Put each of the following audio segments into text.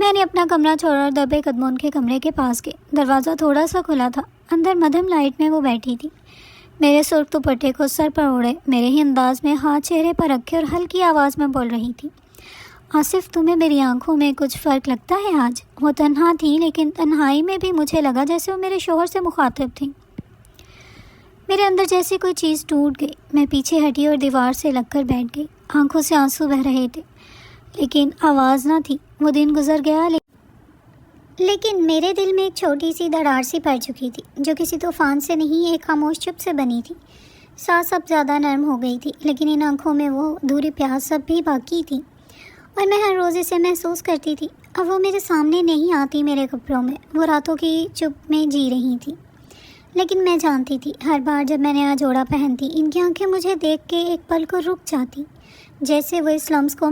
میں نے اپنا کمرہ چھوڑا اور دبے قدموں ان کے کمرے کے پاس گئے۔ دروازہ تھوڑا سا کھلا تھا، اندر مدھم لائٹ میں وہ بیٹھی تھی، میرے سرخ دوپٹے کو سر پر اوڑھے، میرے ہی انداز میں ہاتھ چہرے پر رکھے اور ہلکی آواز میں بول رہی تھی، آصف تمہیں میری آنکھوں میں کچھ فرق لگتا ہے آج؟ وہ تنہا تھی، لیکن تنہائی میں بھی مجھے لگا جیسے وہ میرے شوہر سے مخاطب تھی۔ میرے اندر جیسے کوئی چیز ٹوٹ گئی، میں پیچھے ہٹی اور دیوار سے لگ کر بیٹھ گئی۔ آنکھوں سے آنسو بہہ رہے تھے لیکن آواز نہ تھی۔ وہ دن گزر گیا لیکن میرے دل میں ایک چھوٹی سی دراڑ سی پڑ چکی تھی، جو کسی طوفان سے نہیں، ایک خاموش چپ سے بنی تھی۔ سانس اب زیادہ نرم ہو گئی تھی، لیکن ان آنکھوں میں وہ ادھوری پیاس اب بھی باقی تھی، اور میں ہر روز اسے محسوس کرتی تھی۔ اب وہ میرے سامنے نہیں آتی میرے کپڑوں میں، وہ راتوں کی چپ میں جی رہی تھی، لیکن میں جانتی تھی ہر بار جب میں نیا جوڑا پہنتی، ان کی آنکھیں مجھے دیکھ کے ایک پل کو رک جاتی، جیسے وہ اس لمس کو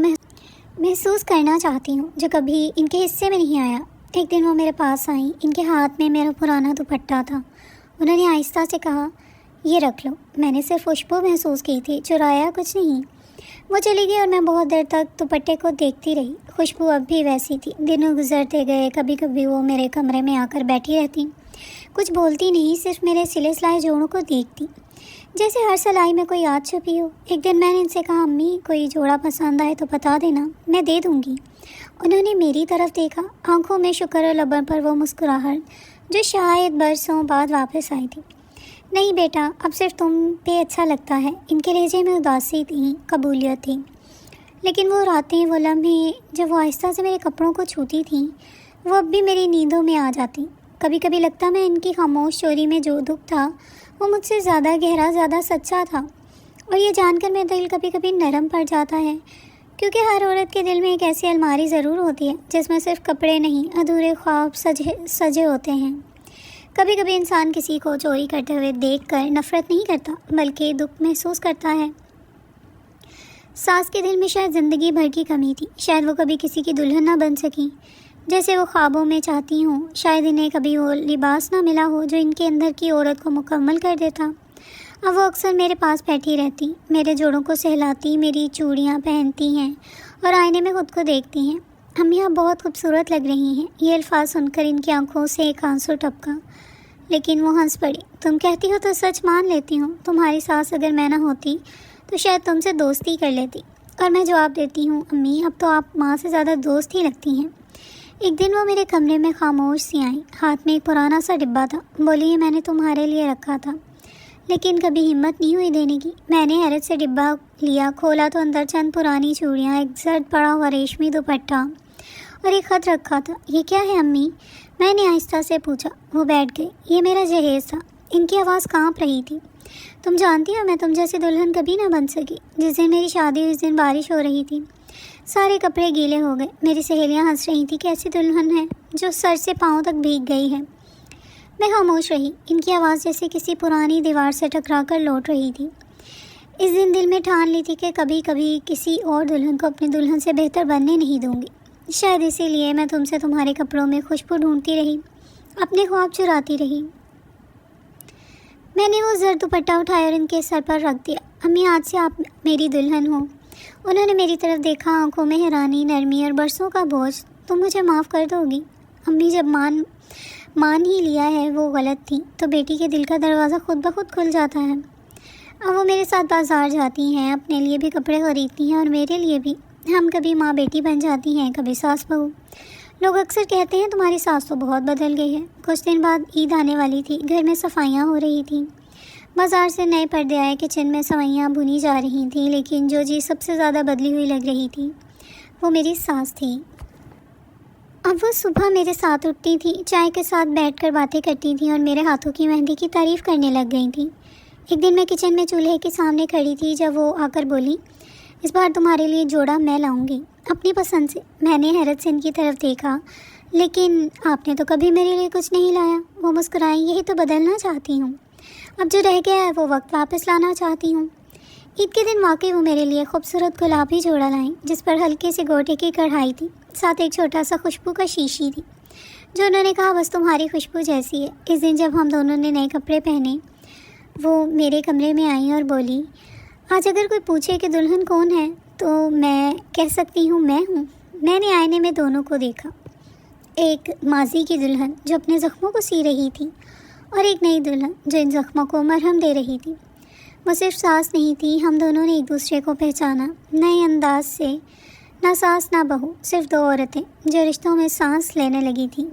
محسوس کرنا چاہتی ہوں جو کبھی ان کے حصے میں نہیں آیا۔ ایک دن وہ میرے پاس آئیں، ان کے ہاتھ میں میرا پرانا دوپٹہ تھا۔ انہوں نے آہستہ سے کہا، یہ رکھ لو۔ میں نے صرف خوشبو محسوس کی تھی، چرایا کچھ نہیں۔ وہ چلی گئی اور میں بہت دیر تک دوپٹے کو دیکھتی رہی۔ خوشبو اب بھی ویسی تھی۔ دنوں گزرتے گئے، کبھی کبھی وہ میرے کمرے میں آ کر بیٹھی رہتی، کچھ بولتی نہیں، صرف میرے سلے سلائے جوڑوں کو دیکھتی، جیسے ہر سلائی میں کوئی یاد چھپی ہو۔ ایک دن میں نے ان سے کہا، امی کوئی جوڑا پسند آئے تو بتا دینا، میں دے دوں گی۔ انہوں نے میری طرف دیکھا، آنکھوں میں شکر اور لبوں پر وہ مسکراہٹ جو شاید برسوں بعد واپس آئی تھی۔ نہیں بیٹا، اب صرف تم پہ اچھا لگتا ہے۔ ان کے لہجے میں اداسی تھی، قبولیت تھی، لیکن وہ راتیں، وہ لمحے جب وہ آہستہ سے میرے کپڑوں کو چھوتی تھیں، وہ اب بھی میری نیندوں میں آ جاتی۔ کبھی کبھی لگتا میں ان کی خاموش چوری میں جو دکھ تھا وہ مجھ سے زیادہ گہرا، زیادہ سچا تھا، اور یہ جان کر میرا دل کبھی کبھی نرم پڑ جاتا ہے، کیونکہ ہر عورت کے دل میں ایک ایسی الماری ضرور ہوتی ہے جس میں صرف کپڑے نہیں، ادھورے خواب سجے ہوتے ہیں۔ کبھی کبھی انسان کسی کو چوری کرتے ہوئے دیکھ کر نفرت نہیں کرتا، بلکہ دکھ محسوس کرتا ہے۔ ساس کے دل میں شاید زندگی بھر کی کمی تھی، شاید وہ کبھی کسی کی دلہن نہ بن سکیں جیسے وہ خوابوں میں چاہتی ہوں، شاید انہیں کبھی وہ لباس نہ ملا ہو جو ان کے اندر کی عورت کو مکمل کر دیتا۔ اب وہ اکثر میرے پاس بیٹھی رہتی، میرے جوڑوں کو سہلاتی، میری چوڑیاں پہنتی ہیں اور آئینے میں خود کو دیکھتی ہیں۔ امی آپ بہت خوبصورت لگ رہی ہیں۔ یہ الفاظ سن کر ان کی آنکھوں سے ایک آنسو ٹپکا، لیکن وہ ہنس پڑی۔ تم کہتی ہو تو سچ مان لیتی ہوں، تمہاری ساس اگر میں نہ ہوتی تو شاید تم سے دوستی کر لیتی۔ اور میں جواب دیتی ہوں، امی اب تو آپ ماں سے زیادہ دوست ہی لگتی ہیں۔ ایک دن وہ میرے کمرے میں خاموش سی آئیں، ہاتھ میں ایک پرانا سا ڈبہ تھا۔ بولی، یہ میں نے تمہارے لیے رکھا تھا، لیکن کبھی ہمت نہیں ہوئی دینے کی۔ میں نے حیرت سے ڈبہ لیا، کھولا تو اندر چند پرانی چوڑیاں، ایک زرد پڑا ہوا ریشمی دوپٹہ اور ایک خط رکھا تھا۔ یہ کیا ہے امی؟ میں نے آہستہ سے پوچھا۔ وہ بیٹھ گئی۔ یہ میرا جہیز تھا۔ ان کی آواز کانپ رہی تھی۔ تم جانتی ہو میں تم جیسی دلہن کبھی نہ بن سکی۔ جس دن میری شادی ہوئی، اس دن بارش ہو رہی تھی، سارے کپڑے گیلے ہو گئے۔ میری سہیلیاں ہنس رہی تھیں کہ ایسی دلہن ہے جو سر سے پاؤں تک بھیگ گئی ہے۔ میں خاموش رہی۔ ان کی آواز جیسے کسی پرانی دیوار سے ٹکرا کر لوٹ رہی تھی۔ اس دن دل میں ٹھان لی تھی کہ کبھی کبھی کسی اور دلہن کو اپنی دلہن سے بہتر بننے نہیں دوں گی۔ شاید اسی لیے میں تم سے تمہارے کپڑوں میں خوشبو ڈھونڈتی رہی، اپنے خواب چراتی رہی۔ میں نے وہ زرد دوپٹہ اٹھایا اور ان کے سر پر رکھ دیا۔ امی آج سے آپ میری دلہن ہو۔ انہوں نے میری طرف دیکھا، آنکھوں میں حیرانی، نرمی اور برسوں کا بوجھ۔ تم مجھے معاف کر دو گی؟ امی جب مان ہی لیا ہے وہ غلط تھی تو بیٹی کے دل کا دروازہ خود بخود کھل جاتا ہے۔ اب وہ میرے ساتھ بازار جاتی ہیں، اپنے لیے بھی کپڑے خریدتی ہیں اور میرے لیے بھی۔ ہم کبھی ماں بیٹی بن جاتی ہیں، کبھی ساس بہو۔ لوگ اکثر کہتے ہیں تمہاری ساس تو بہت بدل گئی ہے۔ کچھ دن بعد عید آنے والی تھی، گھر میں صفائیاں ہو رہی تھیں، بازار سے نئے پردے آئے، کچن میں سوئیاں بھنی جا رہی تھیں، لیکن جو چیز سب سے زیادہ بدلی ہوئی لگ رہی تھی وہ میری ساس تھی۔ اب وہ صبح میرے ساتھ اٹھتی تھی، چائے کے ساتھ بیٹھ کر باتیں کرتی تھیں اور میرے ہاتھوں کی مہندی کی تعریف کرنے لگ گئی تھیں۔ ایک دن میں کچن میں چولہے کے سامنے کھڑی تھی جب وہ آ کر بولی، اس بار تمہارے لیے جوڑا میں لاؤں گی، اپنی پسند سے۔ میں نے حیرت سے ان کی طرف دیکھا، لیکن آپ نے تو کبھی میرے لیے کچھ نہیں لایا۔ وہ مسکرائیں، یہی تو بدلنا چاہتی ہوں، اب جو رہ گیا ہے وہ وقت واپس لانا چاہتی ہوں۔ عید کے دن واقعی وہ میرے لیے خوبصورت گلابی جوڑا لائیں، جس پر ہلکے سے گوٹے کی کڑھائی تھی، ساتھ ایک چھوٹا سا خوشبو کا شیشی تھی جو انہوں نے کہا بس تمہاری خوشبو جیسی ہے۔ اس دن جب ہم دونوں نے نئے کپڑے پہنے، وہ میرے کمرے میں آئیں اور بولی، آج اگر کوئی پوچھے کہ دلہن کون ہے تو میں کہہ سکتی ہوں میں ہوں۔ میں نے آئینے میں دونوں کو دیکھا، ایک ماضی کی دلہن جو اپنے زخموں کو سی رہی تھی، اور ایک نئی دلہن جو ان زخموں کو مرہم دے رہی تھی۔ وہ صرف ساس نہیں تھی، ہم دونوں نے ایک دوسرے کو پہچانا نئے انداز سے، نہ ساس نہ بہو، صرف دو عورتیں جو رشتوں میں سانس لینے لگی تھیں۔